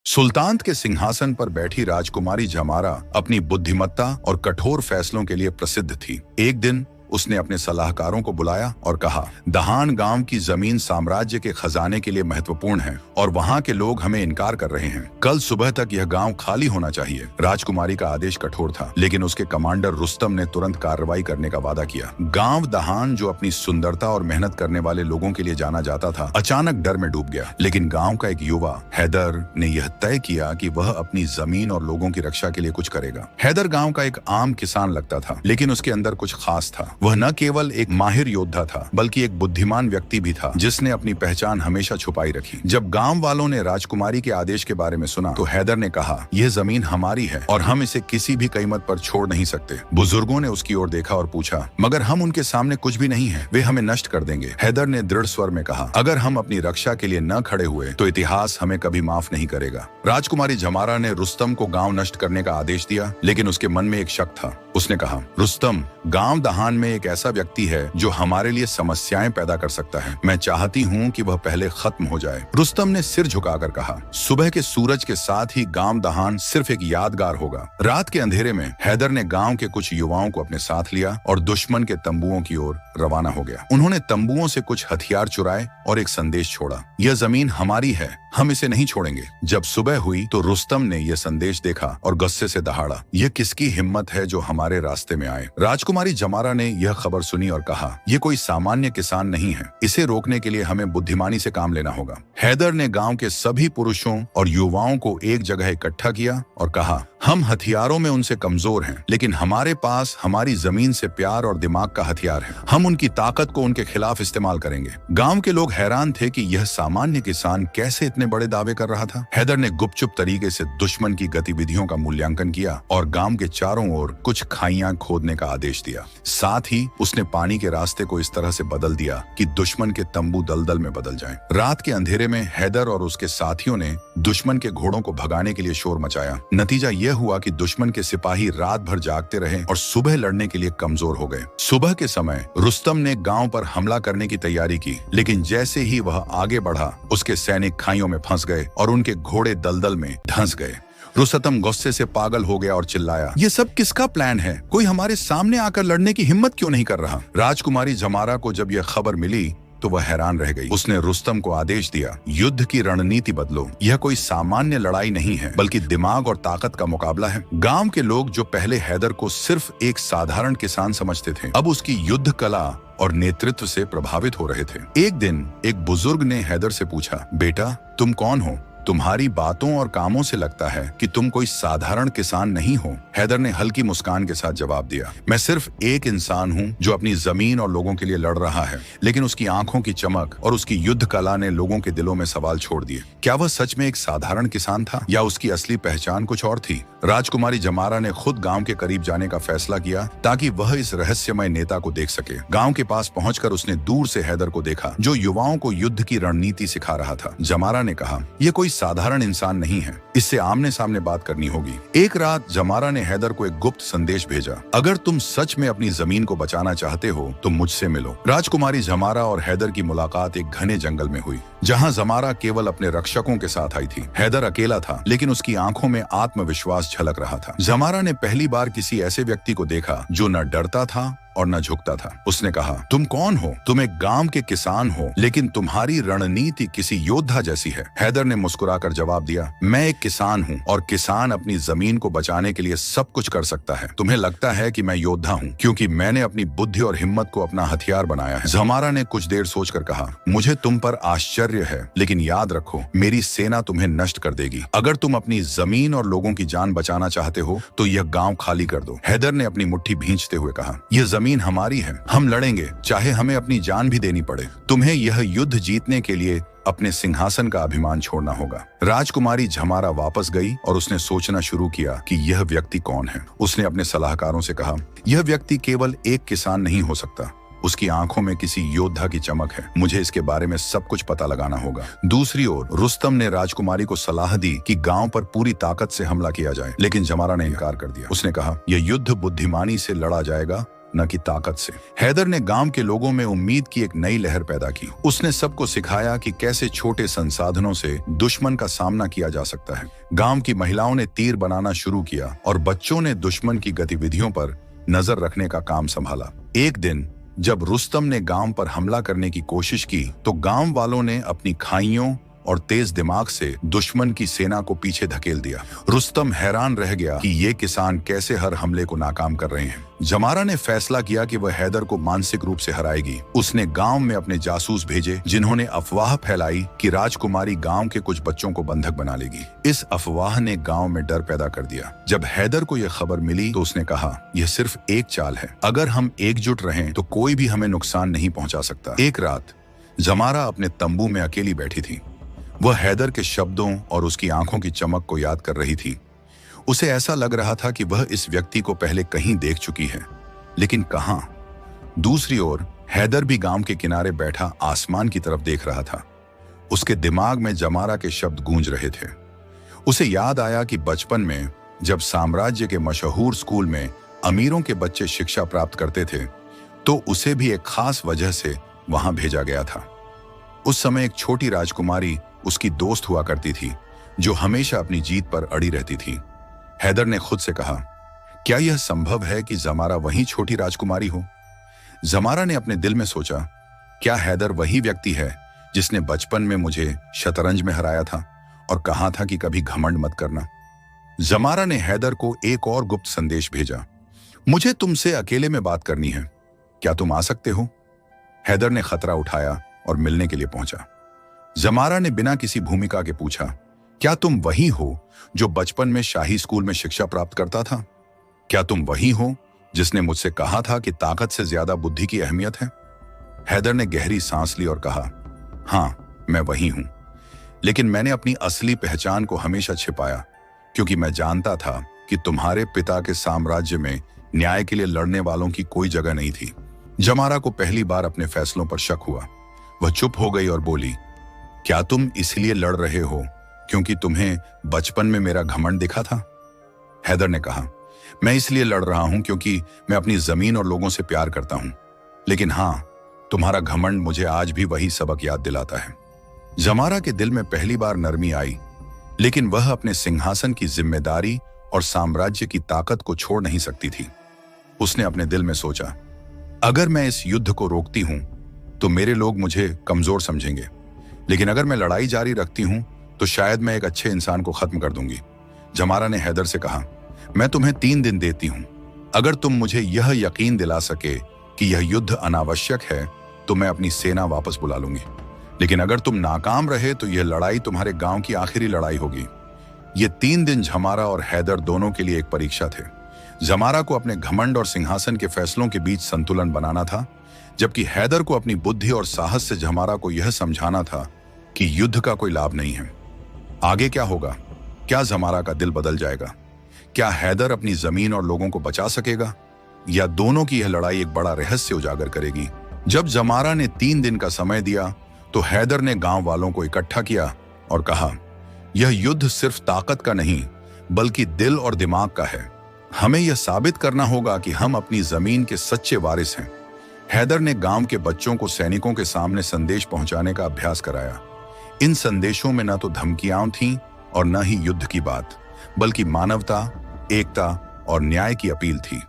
सुल्तान के सिंहासन पर बैठी राजकुमारी जमारा अपनी बुद्धिमत्ता और कठोर फैसलों के लिए प्रसिद्ध थी। एक दिन उसने अपने सलाहकारों को बुलाया और कहा, दहान गांव की जमीन साम्राज्य के खजाने के लिए महत्वपूर्ण है और वहां के लोग हमें इनकार कर रहे हैं। कल सुबह तक यह गांव खाली होना चाहिए। राजकुमारी का आदेश कठोर था, लेकिन उसके कमांडर रुस्तम ने तुरंत कार्रवाई करने का वादा किया। गांव दहान, जो अपनी सुंदरता और मेहनत करने वाले लोगों के लिए जाना जाता था, अचानक डर में डूब गया। लेकिन गांव का एक युवा हैदर ने यह तय किया कि वह अपनी जमीन और लोगों की रक्षा के लिए कुछ करेगा। हैदर गांव का एक आम किसान लगता था, लेकिन उसके अंदर कुछ खास था। वह न केवल एक माहिर योद्धा था, बल्कि एक बुद्धिमान व्यक्ति भी था, जिसने अपनी पहचान हमेशा छुपाई रखी। जब गांव वालों ने राजकुमारी के आदेश के बारे में सुना, तो हैदर ने कहा, यह जमीन हमारी है और हम इसे किसी भी कीमत पर छोड़ नहीं सकते। बुजुर्गों ने उसकी ओर देखा और पूछा, मगर हम उनके सामने कुछ भी नहीं है, वे हमें नष्ट कर देंगे। हैदर ने दृढ़ स्वर में कहा, अगर हम अपनी रक्षा के लिए न खड़े हुए तो इतिहास हमें कभी माफ नहीं करेगा। राजकुमारी जमारा ने रुस्तम को गांव नष्ट करने का आदेश दिया, लेकिन उसके मन में एक शक था। उसने कहा, रुस्तम, गांव दहान में एक ऐसा व्यक्ति है जो हमारे लिए समस्याएं पैदा कर सकता है। मैं चाहती हूं कि वह पहले खत्म हो जाए। रुस्तम ने सिर झुकाकर कहा, सुबह के सूरज के साथ ही गांव दहान सिर्फ एक यादगार होगा। रात के अंधेरे में हैदर ने गांव के कुछ युवाओं को अपने साथ लिया और दुश्मन के तंबुओं की ओर रवाना हो गया। उन्होंने तंबुओं से कुछ हथियार चुराए और एक संदेश छोड़ा, यह जमीन हमारी है, हम इसे नहीं छोड़ेंगे। जब सुबह हुई तो रुस्तम ने यह संदेश देखा और गुस्से से दहाड़ा, यह किसकी हिम्मत है जो हमारे रास्ते में आए। राजकुमारी जमारा ने यह खबर सुनी और कहा, यह कोई सामान्य किसान नहीं है, इसे रोकने के लिए हमें बुद्धिमानी से काम लेना होगा। हैदर ने गांव के सभी पुरुषों और युवाओं को एक जगह इकट्ठा किया और कहा, हम हथियारों में उनसे कमजोर हैं, लेकिन हमारे पास हमारी जमीन से प्यार और दिमाग का हथियार है। हम उनकी ताकत को उनके खिलाफ इस्तेमाल करेंगे। गांव के लोग हैरान थे कि यह सामान्य किसान कैसे इतने बड़े दावे कर रहा था। हैदर ने गुपचुप तरीके से दुश्मन की गतिविधियों का मूल्यांकन किया और गांव के चारों ओर कुछ खाइयां खोदने का आदेश दिया। साथ ही उसने पानी के रास्ते को इस तरह से बदल दिया कि दुश्मन के तंबू दलदल में बदल जाएं। रात के अंधेरे में हैदर और उसके साथियों ने दुश्मन के घोड़ों को भगाने के लिए शोर मचाया। नतीजा यह हुआ कि दुश्मन के सिपाही रात भर जागते रहे और सुबह लड़ने के लिए कमजोर हो गए। सुबह के समय रुस्तम ने गांव पर हमला करने की तैयारी की, लेकिन जैसे ही वह आगे बढ़ा, उसके सैनिक खाइयों में फंस गए और उनके घोड़े दलदल में धंस गए। रुस्तम गुस्से से पागल हो गया और चिल्लाया, ये सब किसका प्लान है? कोई हमारे सामने आकर लड़ने की हिम्मत क्यों नहीं कर रहा? राजकुमारी जमारा को जब यह खबर मिली तो वह हैरान रह गई। उसने रुस्तम को आदेश दिया, युद्ध की रणनीति बदलो। यह कोई सामान्य लड़ाई नहीं है, बल्कि दिमाग और ताकत का मुकाबला है। गांव के लोग जो पहले हैदर को सिर्फ एक साधारण किसान समझते थे, अब उसकी युद्ध कला और नेतृत्व से प्रभावित हो रहे थे। एक दिन एक बुजुर्ग ने हैदर से पूछा, बेटा, तुम कौन हो? तुम्हारी बातों और कामों से लगता है कि तुम कोई साधारण किसान नहीं हो। हैदर ने हल्की मुस्कान के साथ जवाब दिया, मैं सिर्फ एक इंसान हूं जो अपनी जमीन और लोगों के लिए लड़ रहा है। लेकिन उसकी आंखों की चमक और उसकी युद्ध कला ने लोगों के दिलों में सवाल छोड़ दिए। क्या वह सच में एक साधारण किसान था या उसकी असली पहचान कुछ और थी? राजकुमारी जमारा ने खुद गांव के करीब जाने का फैसला किया ताकि वह इस रहस्यमय नेता को देख सके। गांव के पास पहुंचकर उसने दूर से हैदर को देखा, जो युवाओं को युद्ध की रणनीति सिखा रहा था। जमारा ने कहा, यह कोई साधारण इंसान नहीं है, इससे आमने सामने बात करनी होगी। एक रात जमारा ने हैदर को एक गुप्त संदेश भेजा, अगर तुम सच में अपनी जमीन को बचाना चाहते हो तो मुझसे मिलो। राजकुमारी जमारा और हैदर की मुलाकात एक घने जंगल में हुई, जहां जमारा केवल अपने रक्षकों के साथ आई थी। हैदर अकेला था, लेकिन उसकी आंखों में आत्मविश्वास झलक रहा था। जमारा ने पहली बार किसी ऐसे व्यक्ति को देखा जो न डरता था और न झुकता था। उसने कहा, तुम कौन हो? तुम एक गांव के किसान हो, लेकिन तुम्हारी रणनीति किसी योद्धा जैसी है। हैदर ने मुस्कुराकर जवाब दिया, मैं एक किसान हूँ और किसान अपनी जमीन को बचाने के लिए सब कुछ कर सकता है। तुम्हें लगता है कि मैं योद्धा हूँ क्योंकि मैंने अपनी बुद्धि और हिम्मत को अपना हथियार बनाया है। जमारा ने कुछ देर सोचकर कहा, मुझे तुम पर आश्चर्य है, लेकिन याद रखो, मेरी सेना तुम्हें नष्ट कर देगी। अगर तुम अपनी जमीन और लोगों की जान बचाना चाहते हो तो यह गाँव खाली कर दो। हैदर ने अपनी मुट्ठी भींचते हुए कहा, यह जमीन हमारी है, हम लड़ेंगे, चाहे हमें अपनी जान भी देनी पड़े। तुम्हें यह युद्ध जीतने के लिए अपने सिंहासन का अभिमान छोड़ना होगा। राजकुमारी जमारा वापस गई और उसने सोचना शुरू किया कि यह व्यक्ति कौन है। उसने अपने सलाहकारों से कहा, यह व्यक्ति केवल एक किसान नहीं हो सकता, उसकी आंखों में किसी योद्धा की चमक है। मुझे इसके बारे में सब कुछ पता लगाना होगा। दूसरी ओर रुस्तम ने राजकुमारी को सलाह दी कि गांव पर पूरी ताकत से हमला किया जाए, लेकिन जमारा ने इनकार कर दिया। उसने कहा, यह युद्ध बुद्धिमानी से लड़ा जाएगा न कि ताकत से। हैदर ने गांव के लोगों में उम्मीद की एक नई लहर पैदा की। उसने सबको सिखाया कि कैसे छोटे संसाधनों से दुश्मन का सामना किया जा सकता है। गांव की महिलाओं ने तीर बनाना शुरू किया और बच्चों ने दुश्मन की गतिविधियों पर नजर रखने का काम संभाला। एक दिन जब रुस्तम ने गांव पर हमला करने की कोशिश की तो गांव वालों ने अपनी खाइयों और तेज दिमाग से दुश्मन की सेना को पीछे धकेल दिया। रुस्तम हैरान रह गया कि ये किसान कैसे हर हमले को नाकाम कर रहे हैं। जमारा ने फैसला किया कि वह हैदर को मानसिक रूप से हराएगी। उसने गांव में अपने जासूस भेजे जिन्होंने अफवाह फैलाई कि राजकुमारी गांव के कुछ बच्चों को बंधक बना लेगी। इस अफवाह ने गांव में डर पैदा कर दिया। जब हैदर को यह खबर मिली तो उसने कहा, यह सिर्फ एक चाल है। अगर हम एकजुट रहें तो कोई भी हमें नुकसान नहीं पहुंचा सकता। एक रात जमारा अपने तंबू में अकेली बैठी थी। वह हैदर के शब्दों और उसकी आंखों की चमक को याद कर रही थी। उसे ऐसा लग रहा था कि वह इस व्यक्ति को पहले कहीं देख चुकी है, लेकिन कहां। दूसरी ओर हैदर भी गांव के किनारे बैठा आसमान की तरफ देख रहा था। उसके दिमाग में जमारा के शब्द गूंज रहे थे। उसे याद आया कि बचपन में जब साम्राज्य के मशहूर स्कूल में अमीरों के बच्चे शिक्षा प्राप्त करते थे तो उसे भी एक खास वजह से वहां भेजा गया था। उस समय एक छोटी राजकुमारी उसकी दोस्त हुआ करती थी जो हमेशा अपनी जीत पर अड़ी रहती थी। हैदर ने खुद से कहा, क्या यह संभव है कि जमारा वही छोटी राजकुमारी हो? जमारा ने अपने दिल में सोचा, क्या हैदर वही व्यक्ति है जिसने बचपन में मुझे शतरंज में हराया था और कहा था कि कभी घमंड मत करना? जमारा ने हैदर को एक और गुप्त संदेश भेजा, मुझे तुमसे अकेले में बात करनी है, क्या तुम आ सकते हो? हैदर ने खतरा उठाया और मिलने के लिए पहुंचा। जमारा ने बिना किसी भूमिका के पूछा, क्या तुम वही हो जो बचपन में शाही स्कूल में शिक्षा प्राप्त करता था? क्या तुम वही हो जिसने मुझसे कहा था कि ताकत से ज्यादा बुद्धि की अहमियत है? हैदर ने गहरी सांस ली और कहा, हां, मैं वही हूं, लेकिन मैंने अपनी असली पहचान को हमेशा छिपाया क्योंकि मैं जानता था कि तुम्हारे पिता के साम्राज्य में न्याय के लिए लड़ने वालों की कोई जगह नहीं थी। जमारा को पहली बार अपने फैसलों पर शक हुआ। वह चुप हो गई और बोली, क्या तुम इसलिए लड़ रहे हो क्योंकि तुम्हें बचपन में मेरा घमंड दिखा था? हैदर ने कहा, मैं इसलिए लड़ रहा हूं क्योंकि मैं अपनी जमीन और लोगों से प्यार करता हूं, लेकिन हां, तुम्हारा घमंड मुझे आज भी वही सबक याद दिलाता है। जमारा के दिल में पहली बार नरमी आई, लेकिन वह अपने सिंहासन की जिम्मेदारी और साम्राज्य की ताकत को छोड़ नहीं सकती थी। उसने अपने दिल में सोचा, अगर मैं इस युद्ध को रोकती हूं तो मेरे लोग मुझे कमजोर समझेंगे, लेकिन अगर मैं लड़ाई जारी रखती हूं तो शायद मैं एक अच्छे इंसान को खत्म कर दूंगी। जमारा ने हैदर से कहा, मैं तुम्हें 3 दिन देती हूं। अगर तुम मुझे यह यकीन दिला सके कि यह युद्ध अनावश्यक है तो मैं अपनी सेना वापस बुला लूंगी, लेकिन अगर तुम नाकाम रहे तो यह लड़ाई तुम्हारे गांव की आखिरी लड़ाई होगी। ये 3 दिन जमारा और हैदर दोनों के लिए एक परीक्षा थे। जमारा को अपने घमंड और सिंहासन के फैसलों के बीच संतुलन बनाना था, जबकि हैदर को अपनी बुद्धि और साहस से जमारा को यह समझाना था कि युद्ध का कोई लाभ नहीं है। आगे क्या होगा? क्या जमारा का दिल बदल जाएगा? क्या हैदर अपनी जमीन और लोगों को बचा सकेगा, या दोनों की यह लड़ाई एक बड़ा रहस्य उजागर करेगी? जब जमारा ने 3 दिन का समय दिया तो हैदर ने गांव वालों को इकट्ठा किया और कहा, यह युद्ध सिर्फ ताकत का नहीं बल्कि दिल और दिमाग का है। हमें यह साबित करना होगा कि हम अपनी जमीन के सच्चे वारिस हैं। हैदर ने गांव के बच्चों को सैनिकों के सामने संदेश पहुंचाने का अभ्यास कराया। इन संदेशों में न तो धमकियां थीं और न ही युद्ध की बात, बल्कि मानवता, एकता और न्याय की अपील थी।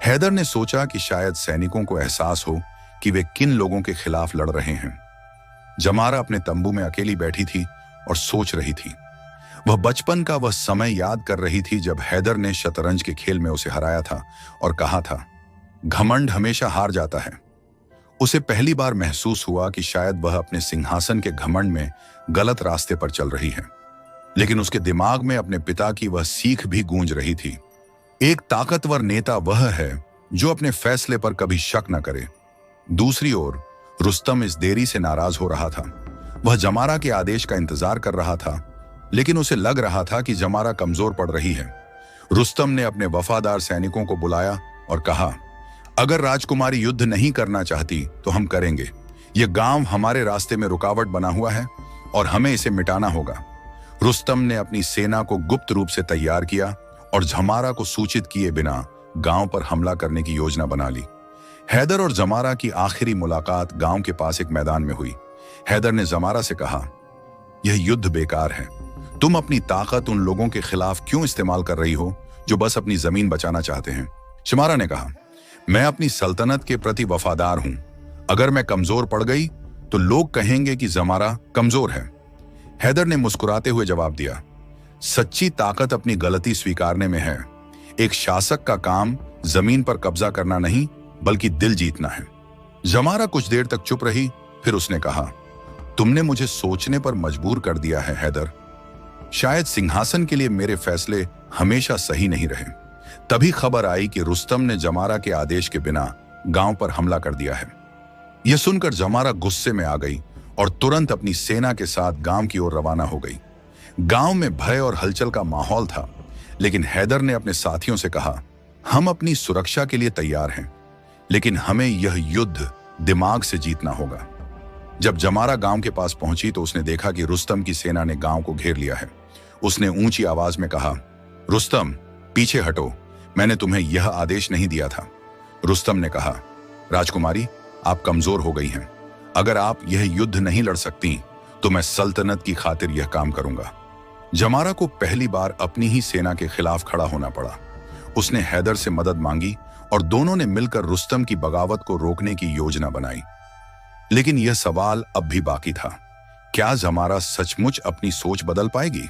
हैदर ने सोचा कि शायद सैनिकों को एहसास हो कि वे किन लोगों के खिलाफ लड़ रहे हैं। जमारा अपने तंबू में अकेली बैठी थी और सोच रही थी। वह बचपन का वह समय याद कर रही थी जब हैदर ने शतरंज के खेल में उसे हराया था और कहा था, घमंड हमेशा हार जाता है। उसे पहली बार महसूस हुआ कि शायद वह अपने सिंहासन के घमंड में गलत रास्ते पर चल रही है, लेकिन उसके दिमाग में अपने पिता की वह सीख भी गूंज रही थी। एक ताकतवर नेता वह है जो अपने फैसले पर कभी शक न करे। दूसरी ओर रुस्तम इस देरी से नाराज हो रहा था। वह जमारा के आदेश का इंतजार कर रहा था, लेकिन उसे लग रहा था कि जमारा कमजोर पड़ रही है। रुस्तम ने अपने वफादार सैनिकों को बुलाया और कहा, अगर राजकुमारी युद्ध नहीं करना चाहती तो हम करेंगे। यह गांव हमारे रास्ते में रुकावट बना हुआ है और हमें इसे मिटाना होगा। रुस्तम ने अपनी सेना को गुप्त रूप से तैयार किया और जमारा को सूचित किए बिना गांव पर हमला करने की योजना बना ली। हैदर और जमारा की आखिरी मुलाकात गांव के पास एक मैदान में हुई। हैदर ने जमारा से कहा, यह युद्ध बेकार है। तुम अपनी ताकत उन लोगों के खिलाफ क्यों इस्तेमाल कर रही हो जो बस अपनी जमीन बचाना चाहते हैं? जमारा ने कहा, मैं अपनी सल्तनत के प्रति वफादार हूं। अगर मैं कमजोर पड़ गई तो लोग कहेंगे कि जमारा कमजोर है। हैदर ने मुस्कुराते हुए जवाब दिया, सच्ची ताकत अपनी गलती स्वीकारने में है। एक शासक का काम जमीन पर कब्जा करना नहीं बल्कि दिल जीतना है। जमारा कुछ देर तक चुप रही, फिर उसने कहा, तुमने मुझे सोचने पर मजबूर कर दिया है हैदर। शायद सिंहासन के लिए मेरे फैसले हमेशा सही नहीं रहे। तभी खबर आई कि रुस्तम ने जमारा के आदेश के बिना गांव पर हमला कर दिया है। यह सुनकर जमारा गुस्से में आ गई और तुरंत अपनी सेना के साथ गांव की ओर रवाना हो गई। गांव में भय और हलचल का माहौल था, लेकिन हैदर ने अपने साथियों से कहा, हम अपनी सुरक्षा के लिए तैयार हैं, लेकिन हमें यह युद्ध दिमाग से जीतना होगा। जब जमारा गांव के पास पहुंची तो उसने देखा कि रुस्तम की सेना ने गांव को घेर लिया है। उसने ऊंची आवाज में कहा, रुस्तम, पीछे हटो, मैंने तुम्हें यह आदेश नहीं दिया था। रुस्तम ने कहा, राजकुमारी, आप कमजोर हो गई हैं। अगर आप यह युद्ध नहीं लड़ सकती तो मैं सल्तनत की खातिर यह काम करूंगा। जमारा को पहली बार अपनी ही सेना के खिलाफ खड़ा होना पड़ा। उसने हैदर से मदद मांगी और दोनों ने मिलकर रुस्तम की बगावत को रोकने की योजना बनाई। लेकिन यह सवाल अब भी बाकी था, क्या जमारा सचमुच अपनी सोच बदल पाएगी?